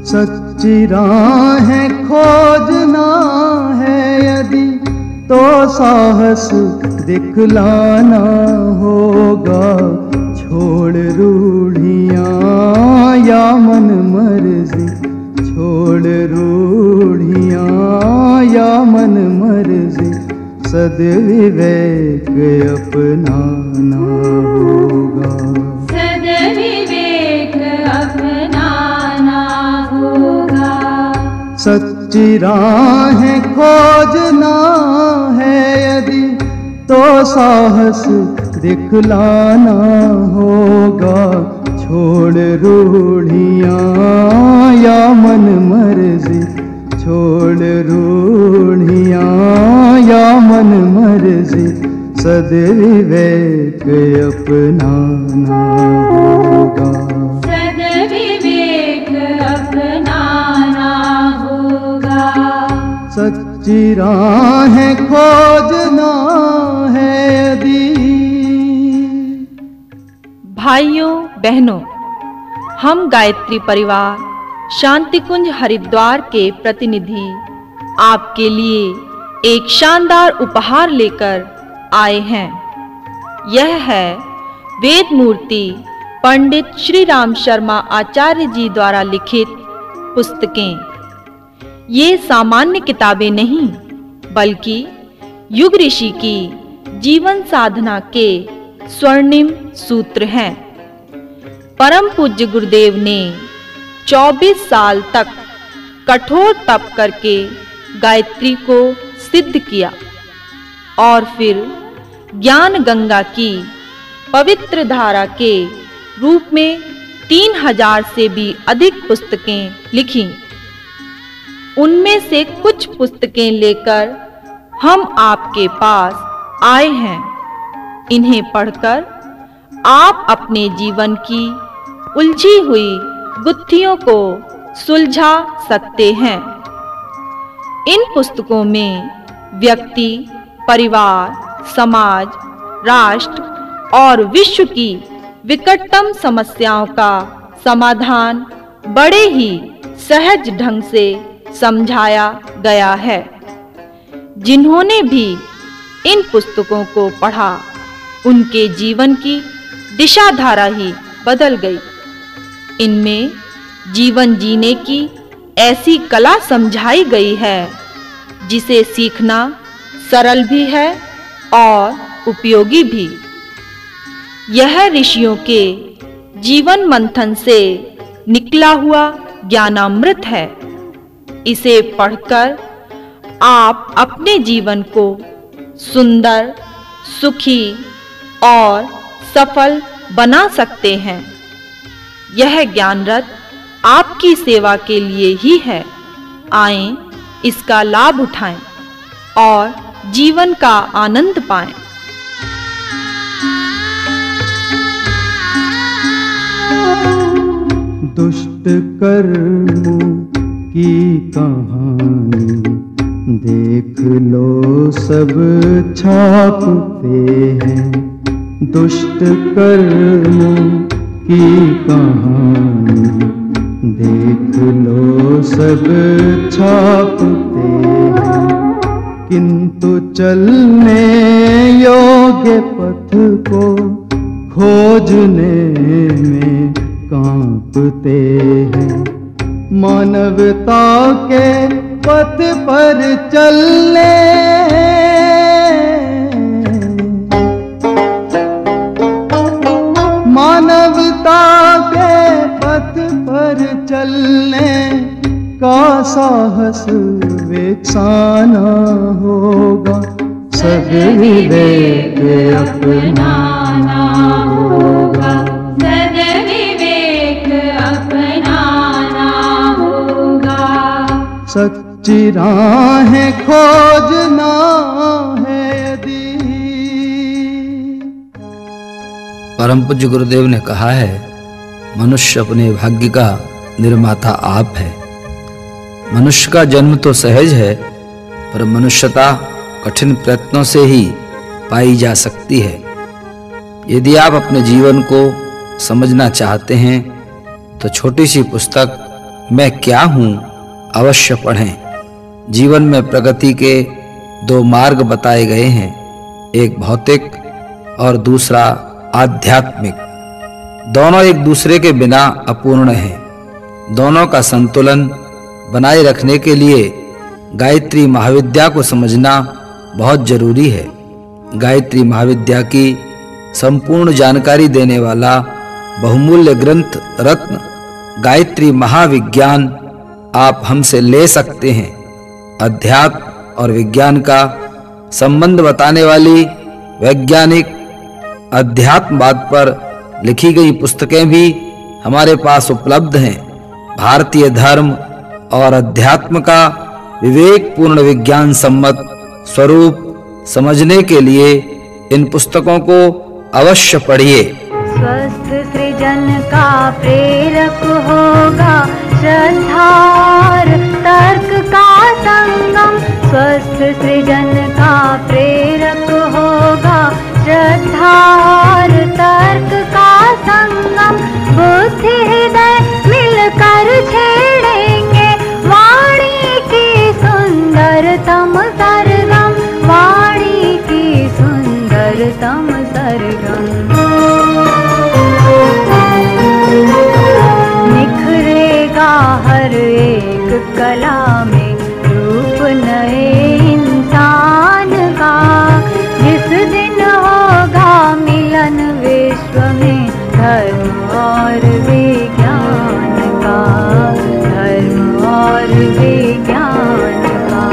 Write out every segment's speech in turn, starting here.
सच्ची राहें खोजना है यदि तो साहस दिखलाना होगा। छोड़ रूढ़ियां या मन मर्जी, छोड़ रूढ़ियां या मन मर्जी, सद्विवेक अपनाना होगा। सद्विवेक अपनाना होगा। सच्ची राहें खोजना है यदि तो साहस दिखलाना होगा। छोड़ रूढ़ियां या मन मर्जी, छोड़ रूढ़ियां या मन मर्जी, सद्विवेक अपनाना होगा। सद्विवेक अपनाना होगा। सच्ची राहें खोजना है यदि। भाइयों बहनों, हम गायत्री परिवार शांति कुंज हरिद्वार के प्रतिनिधि आपके लिए एक शानदार उपहार लेकर आए हैं। यह है वेद मूर्ति पंडित श्री राम शर्मा आचार्य जी द्वारा लिखित पुस्तकें। ये सामान्य किताबें नहीं बल्कि युग ऋषि की जीवन साधना के स्वर्णिम सूत्र हैं। परम पूज्य गुरुदेव ने 24 साल तक कठोर तप करके गायत्री को सिद्ध किया और फिर ज्ञान गंगा की पवित्र धारा के रूप में 3000 से भी अधिक पुस्तकें लिखीं। उनमें से कुछ पुस्तकें लेकर हम आपके पास आए हैं। इन्हें पढ़कर आप अपने जीवन की उलझी हुई गुत्थियों को सुलझा सकते हैं। इन पुस्तकों में व्यक्ति, परिवार, समाज, राष्ट्र और विश्व की विकटतम समस्याओं का समाधान बड़े ही सहज ढंग से समझाया गया है। जिन्होंने भी इन पुस्तकों को पढ़ा, उनके जीवन की दिशा धारा ही बदल गई। इनमें जीवन जीने की ऐसी कला समझाई गई है जिसे सीखना सरल भी है और उपयोगी भी। यह ऋषियों के जीवन मंथन से निकला हुआ ज्ञानामृत है। इसे पढ़कर आप अपने जीवन को सुंदर, सुखी और सफल बना सकते हैं। यह ज्ञान रथ आपकी सेवा के लिए ही है। आएं, इसका लाभ उठाएं और जीवन का आनंद पाएं। दुष्ट कर्मों की कहानी देख लो सब छापते हैं। दुष्ट कर्मों की कहानी देख लो सब छापते हैं। किंतु चलने योग्य पथ को खोजने में कांपते हैं। मानवता के पथ पर चलने, मानवता के पथ पर चलने का साहस विकसाना होगा। सद्विवेक अपनाना होगा। सद्विवेक अपनाना होगा। सच्ची राहें खोजना है यदि। परम पूज्य गुरुदेव ने कहा है, मनुष्य अपने भाग्य का निर्माता आप है। मनुष्य का जन्म तो सहज है, पर मनुष्यता कठिन प्रयत्नों से ही पाई जा सकती है। यदि आप अपने जीवन को समझना चाहते हैं तो छोटी सी पुस्तक मैं क्या हूँ अवश्य पढ़ें। जीवन में प्रगति के दो मार्ग बताए गए हैं, एक भौतिक और दूसरा आध्यात्मिक। दोनों एक दूसरे के बिना अपूर्ण हैं। दोनों का संतुलन बनाए रखने के लिए गायत्री महाविद्या को समझना बहुत जरूरी है। गायत्री महाविद्या की संपूर्ण जानकारी देने वाला बहुमूल्य ग्रंथ रत्न गायत्री महाविज्ञान आप हमसे ले सकते हैं। अध्यात्म और विज्ञान का संबंध बताने वाली वैज्ञानिक अध्यात्मवाद पर लिखी गई पुस्तकें भी हमारे पास उपलब्ध हैं। भारतीय धर्म और अध्यात्म का विवेकपूर्ण विज्ञान सम्मत स्वरूप समझने के लिए इन पुस्तकों को अवश्य पढ़िए। स्वस्थ सृजन का प्रेरक होगा श्रद्धा और तर्क का संगम। स्वस्थ सृजन का प्रेरक होगा श्रद्धा और तर्क का संगम। बुद्धि हृदय मिलकर छेड़ेंगे वाणी की सुंदरतम सरगम। वाणी की सुंदरतम सरगम। निखरेगा हर एक कला में रूप नए इंसान का। जिस दिन होगा मिलन विश्व में धर्म और विज्ञान का। धर्म और विज्ञान का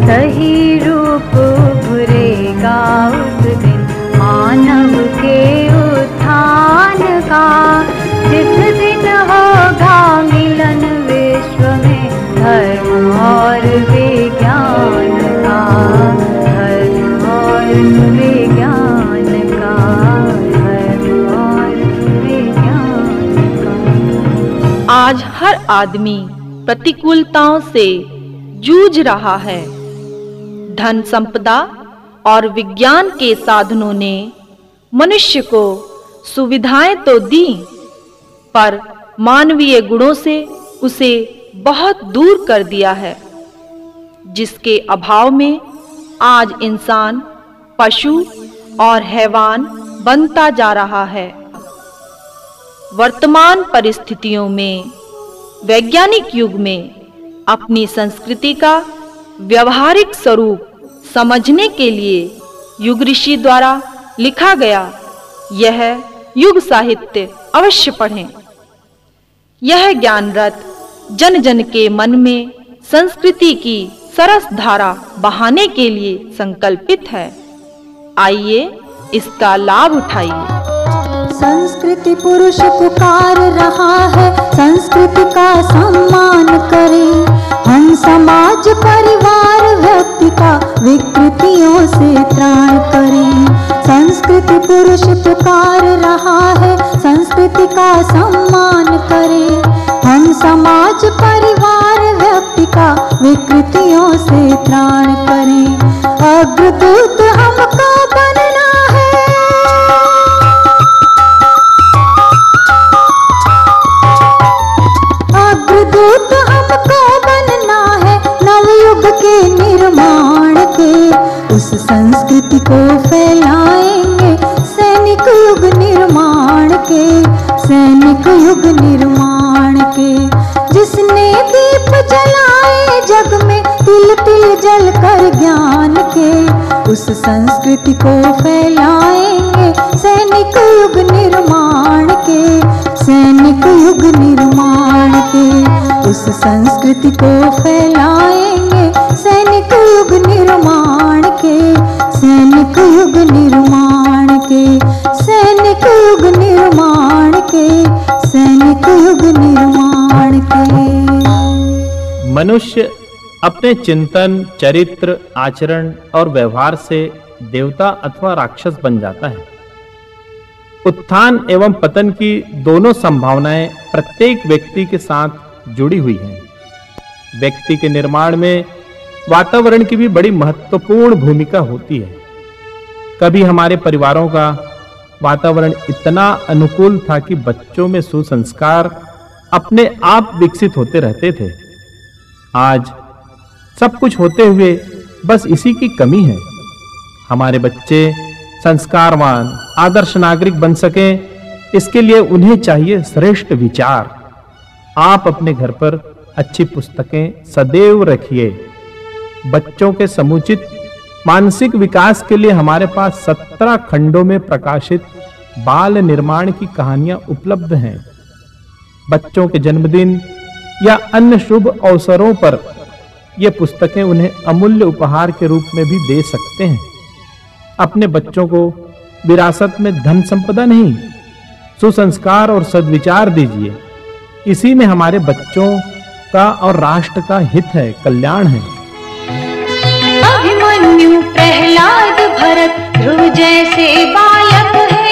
सही रूप उभरेगा उस दिन मानव के उत्थान का। जिस दिन होगा मिलन विश्व में धर्म और विज्ञान का। धर्म और विज्ञान का। धर्म और विज्ञान का। आज हर आदमी प्रतिकूलताओं से जूझ रहा है। धन संपदा और विज्ञान के साधनों ने मनुष्य को सुविधाएं तो दी, पर मानवीय गुणों से उसे बहुत दूर कर दिया है, जिसके अभाव में आज इंसान पशु और हैवान बनता जा रहा है। वर्तमान परिस्थितियों में वैज्ञानिक युग में अपनी संस्कृति का व्यवहारिक स्वरूप समझने के लिए युग ऋषि द्वारा लिखा गया यह युग साहित्य अवश्य पढ़ें। यह ज्ञान रथ जन जन के मन में संस्कृति की सरस धारा बहाने के लिए संकल्पित है। आइए इसका लाभ उठाइए। संस्कृति पुरुष पुकार रहा है, संस्कृति का सम्मान करें। हम समाज परिवार व्यक्ति का विकृतियों से त्राण करें। संस्कृति पुरुष पुकार रहा है, संस्कृति का सम्मान करें। हम समाज परिवार व्यक्ति का विकृतियों से त्राण करें। अग्रदूत हमको बनना है, अग्रदूत हमको बनना है नवयुग के निर्माण के। उस संस्कृति को फैलाएंगे सैनिक युग निर्माण के। सैनिक युग निर्माण के जिसने दीप जलाए जग में तिल तिल जल कर ज्ञान के। उस संस्कृति को फैलाएंगे सैनिक युग निर्माण के। सैनिक युग निर्माण के उस संस्कृति को फैलाएंगे सैनिक युग निर्माण के। सैनिक युग निर्माण के। सैनिक युग निर्माण के। सैनिक युग निर्माण के। मनुष्य अपने चिंतन, चरित्र, आचरण और व्यवहार से देवता अथवा राक्षस बन जाता है। उत्थान एवं पतन की दोनों संभावनाएं प्रत्येक व्यक्ति के साथ जुड़ी हुई हैं। व्यक्ति के निर्माण में वातावरण की भी बड़ी महत्वपूर्ण भूमिका होती है। कभी हमारे परिवारों का वातावरण इतना अनुकूल था कि बच्चों में सुसंस्कार अपने आप विकसित होते रहते थे। आज सब कुछ होते हुए बस इसी की कमी है। हमारे बच्चे संस्कारवान, आदर्श नागरिक बन सकें, इसके लिए उन्हें चाहिए श्रेष्ठ विचार। आप अपने घर पर अच्छी पुस्तकें सदैव रखिए। बच्चों के समुचित मानसिक विकास के लिए हमारे पास 17 खंडों में प्रकाशित बाल निर्माण की कहानियां उपलब्ध हैं। बच्चों के जन्मदिन या अन्य शुभ अवसरों पर ये पुस्तकें उन्हें अमूल्य उपहार के रूप में भी दे सकते हैं। अपने बच्चों को विरासत में धन संपदा नहीं, सुसंस्कार और सद्विचार दीजिए। इसी में हमारे बच्चों का और राष्ट्र का हित है, कल्याण है। अभिमन्यु, प्रहलाद, भरत, ध्रुव जैसे बालक है,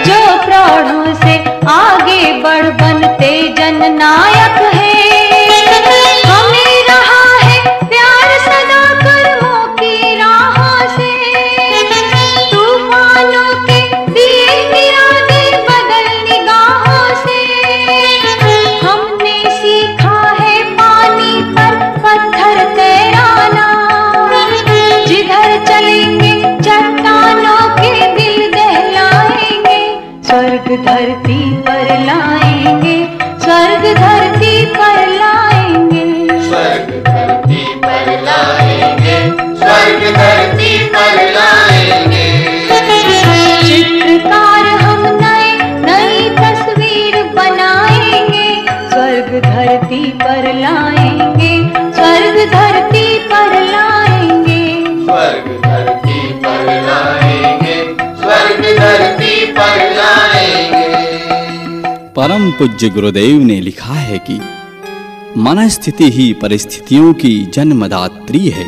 जो प्रौढ़ों से आगे बढ़ बनते जननायक है। हमें रहा है प्यार सदा कर्मों की राह से, तूफानों के दिए इरादे बदल निगाहों से। हमने सीखा है पानी पर पत्थर तैराना, जिधर चलेंगे चट्टानों के दिल दहलाएंगे। स्वर्ग धरती पर लाएंगे, स्वर्ग धरती पर लाएंगे, स्वर्ग धरती पर लाएंगे, स्वर्ग धरती पर लाएंगे। चित्रकार हम नए नई तस्वीर बनाएंगे, स्वर्ग धरती पर लाएंगे, स्वर्ग धरती पर लाएंगे, स्वर्ग धरती पर लाएंगे, स्वर्ग धरती पर लाएंगे। परम पूज्य गुरुदेव ने लिखा है कि मन स्थिति ही परिस्थितियों की जन्मदात्री है।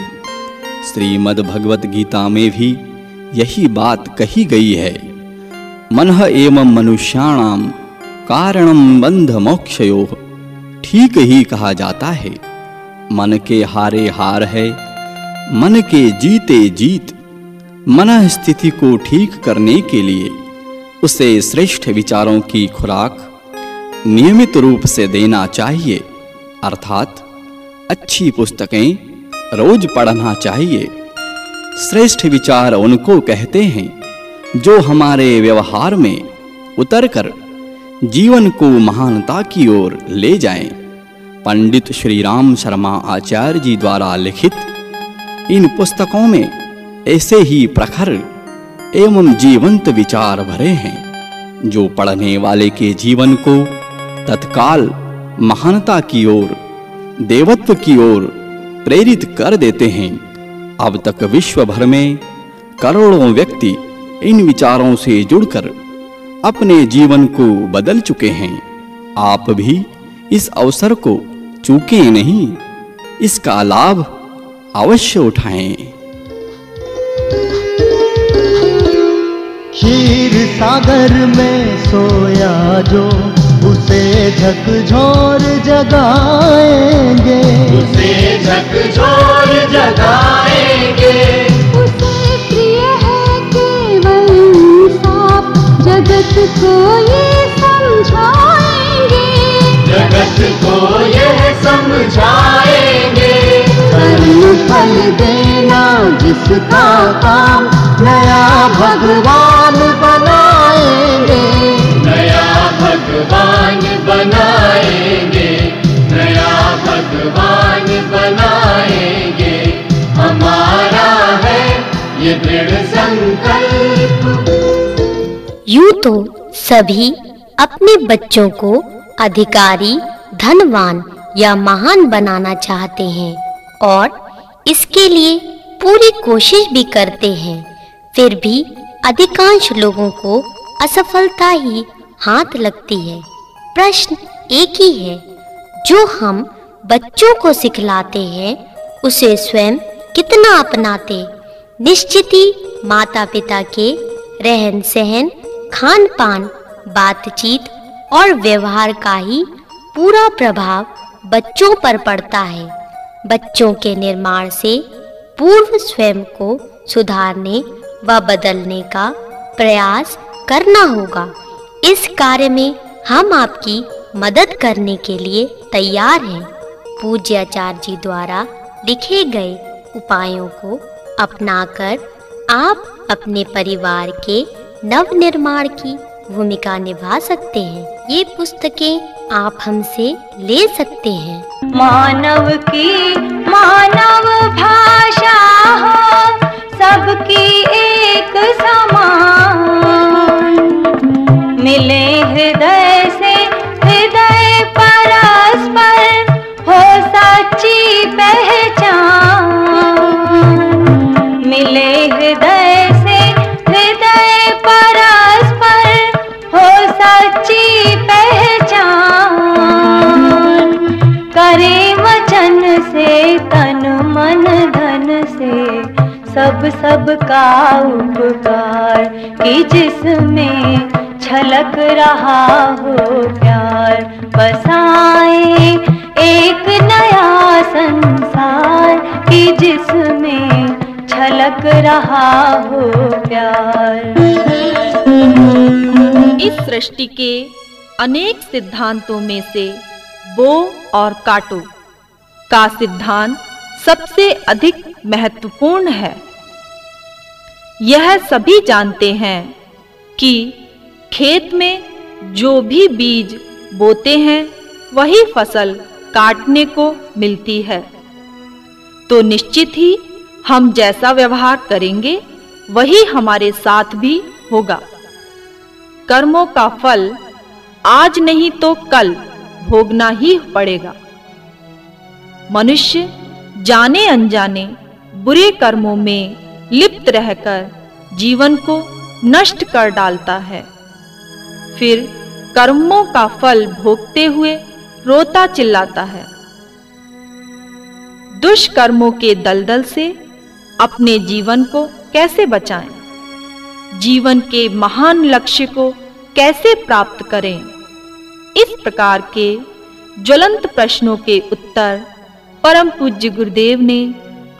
श्रीमद् भगवत गीता में भी यही बात कही गई है। मनः एवं मनुष्याणाम कारणम बंध मोक्षयोः। ठीक ही कहा जाता है, मन के हारे हार है, मन के जीते जीत। मन स्थिति को ठीक करने के लिए उसे श्रेष्ठ विचारों की खुराक नियमित रूप से देना चाहिए, अर्थात अच्छी पुस्तकें रोज पढ़ना चाहिए। श्रेष्ठ विचार उनको कहते हैं जो हमारे व्यवहार में उतरकर जीवन को महानता की ओर ले जाएं। पंडित श्री राम शर्मा आचार्य जी द्वारा लिखित इन पुस्तकों में ऐसे ही प्रखर एवं जीवंत विचार भरे हैं, जो पढ़ने वाले के जीवन को तत्काल महानता की ओर, देवत्व की ओर प्रेरित कर देते हैं। अब तक विश्व भर में करोड़ों व्यक्ति इन विचारों से जुड़कर अपने जीवन को बदल चुके हैं। आप भी इस अवसर को चूकें नहीं, इसका लाभ अवश्य उठाएं। क्षीर सागर में सोया जो, उसे झकझोर जगाएंगे, उसे झकझोर जगाएंगे। उसे प्रिय है केवल इंसाफ, जगत को ये समझाएंगे, जगत को यह समझाएंगे। कर्म फल देना जिसका काम, नया भगवान बनाएंगे, नया भगवान बनाएंगे, नया भगवान बनाएंगे। हमारा है ये दृढ़ संकल्प। यूं तो सभी अपने बच्चों को अधिकारी, धनवान या महान बनाना चाहते हैं और इसके लिए पूरी कोशिश भी करते हैं। फिर भी अधिकांश लोगों को असफलता ही हाथ लगती है। प्रश्न एक ही है, जो हम बच्चों को सिखलाते हैं उसे स्वयं कितना अपनाते। निश्चित ही माता पिता के रहन सहन, खान पान, बातचीत और व्यवहार का ही पूरा प्रभाव बच्चों पर पड़ता है। बच्चों के निर्माण से पूर्व स्वयं को सुधारने व बदलने का प्रयास करना होगा। इस कार्य में हम आपकी मदद करने के लिए तैयार हैं। पूज्याचार्य जी द्वारा लिखे गए उपायों को अपनाकर आप अपने परिवार के नव निर्माण की भूमिका निभा सकते हैं। ये पुस्तकें आप हमसे ले सकते हैं। मानव की मानव भाषा हो, सबकी एक समान, मिले हृदय से हृदय परस्पर, हो सच्ची पहचान। मिले हृदय से हृदय परस्पर, हो सच्ची पहचान। करे वचन से तन मन धन से, सब का उपकार, कि जिसमें छलक रहा हो प्यार। बसाए एक नया संसार, कि जिसमें छलक रहा हो प्यार। इस सृष्टि के अनेक सिद्धांतों में से बो और काटो का सिद्धांत सबसे अधिक महत्वपूर्ण है। यह सभी जानते हैं कि खेत में जो भी बीज बोते हैं वही फसल काटने को मिलती है। तो निश्चित ही हम जैसा व्यवहार करेंगे वही हमारे साथ भी होगा। कर्मों का फल आज नहीं तो कल भोगना ही पड़ेगा। मनुष्य जाने अनजाने बुरे कर्मों में लिप्त रहकर जीवन को नष्ट कर डालता है, फिर कर्मों का फल भोगते हुए रोता चिल्लाता है। दुष्कर्मों के दलदल से अपने जीवन को कैसे बचाएं? जीवन के महान लक्ष्य को कैसे प्राप्त करें? इस प्रकार के ज्वलंत प्रश्नों के उत्तर परम पूज्य गुरुदेव ने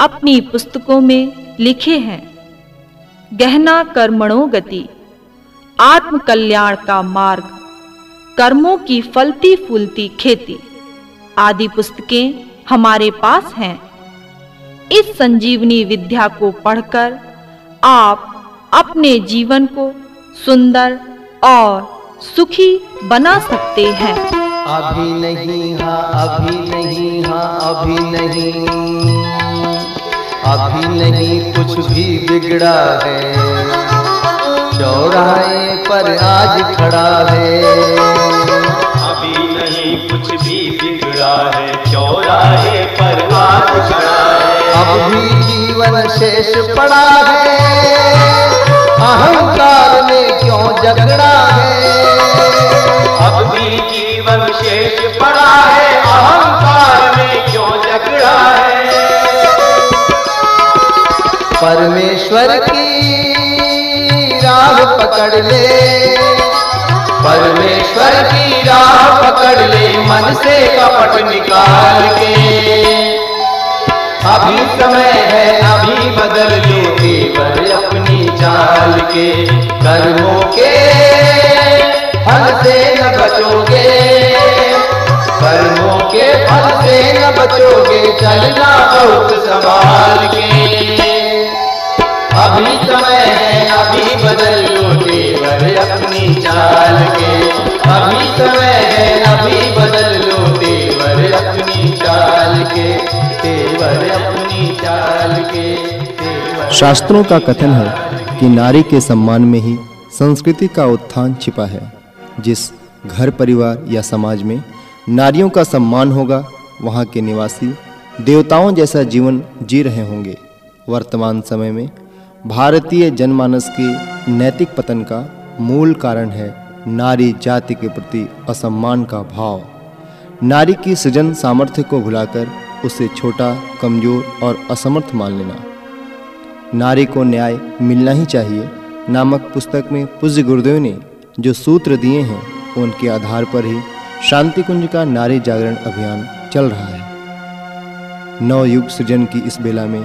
अपनी पुस्तकों में लिखे हैं। गहना कर्मणो गति, आत्म कल्याण का मार्ग, कर्मों की फलती फूलती खेती आदि पुस्तकें हमारे पास हैं। इस संजीवनी विद्या को पढ़कर आप अपने जीवन को सुंदर और सुखी बना सकते हैं। अभी नहीं, हाँ अभी नहीं, हाँ अभी नहीं, अभी नहीं कुछ भी बिगड़ा है, चौराहे पर आज खड़ा है। अभी नहीं कुछ भी बिगड़ा है, चौराहे पर आज खड़ा है। अब भी जीवन शेष पड़ा है, अहंकार में क्यों झगड़ा है। अब भी जीवन शेष पड़ा है, अहंकार में क्यों झगड़ा है। परमेश्वर की राह पकड़ ले, परमेश्वर की राह पकड़ ले, मन से कपट निकाल के। अभी समय है, अभी बदल लो केवल अपनी चाल के। कर्मों के फल से न बचोगे, कर्मों के फल से न बचोगे, चलना बहुत संभाल के। अभी समय है, अभी बदल लो केवल अपनी चाल के। अभी समय है, अभी बदल लो केवल अपनी चाल के, केवल अपनी चाल के। शास्त्रों का कथन है कि नारी के सम्मान में ही संस्कृति का उत्थान छिपा है। जिस घर परिवार या समाज में नारियों का सम्मान होगा, वहाँ के निवासी देवताओं जैसा जीवन जी रहे होंगे। वर्तमान समय में भारतीय जनमानस के नैतिक पतन का मूल कारण है नारी जाति के प्रति असम्मान का भाव। नारी की सृजन सामर्थ्य को भुलाकर उसे छोटा, कमजोर और असमर्थ मान लेना। नारी को न्याय मिलना ही चाहिए नामक पुस्तक में पूज्य गुरुदेव ने जो सूत्र दिए हैं, उनके आधार पर ही शांति कुंज का नारी जागरण अभियान चल रहा है। नवयुग सृजन की इस बेला में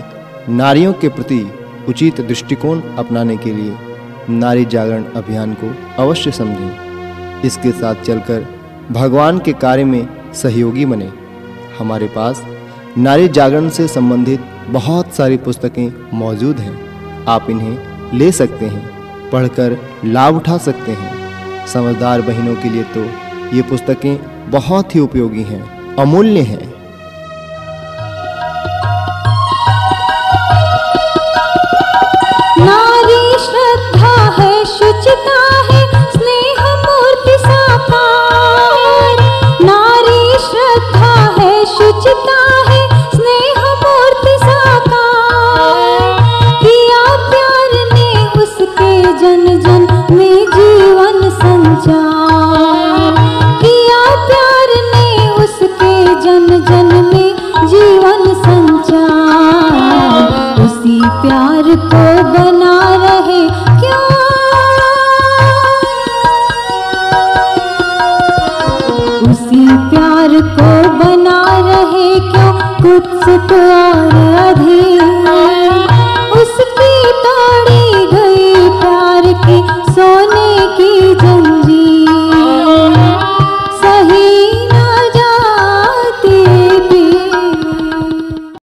नारियों के प्रति उचित दृष्टिकोण अपनाने के लिए नारी जागरण अभियान को अवश्य समझें। इसके साथ चलकर भगवान के कार्य में सहयोगी बने। हमारे पास नारी जागरण से संबंधित बहुत सारी पुस्तकें मौजूद हैं। आप इन्हें ले सकते हैं, पढ़कर लाभ उठा सकते हैं। समझदार बहनों के लिए तो ये पुस्तकें बहुत ही उपयोगी हैं, अमूल्य हैं।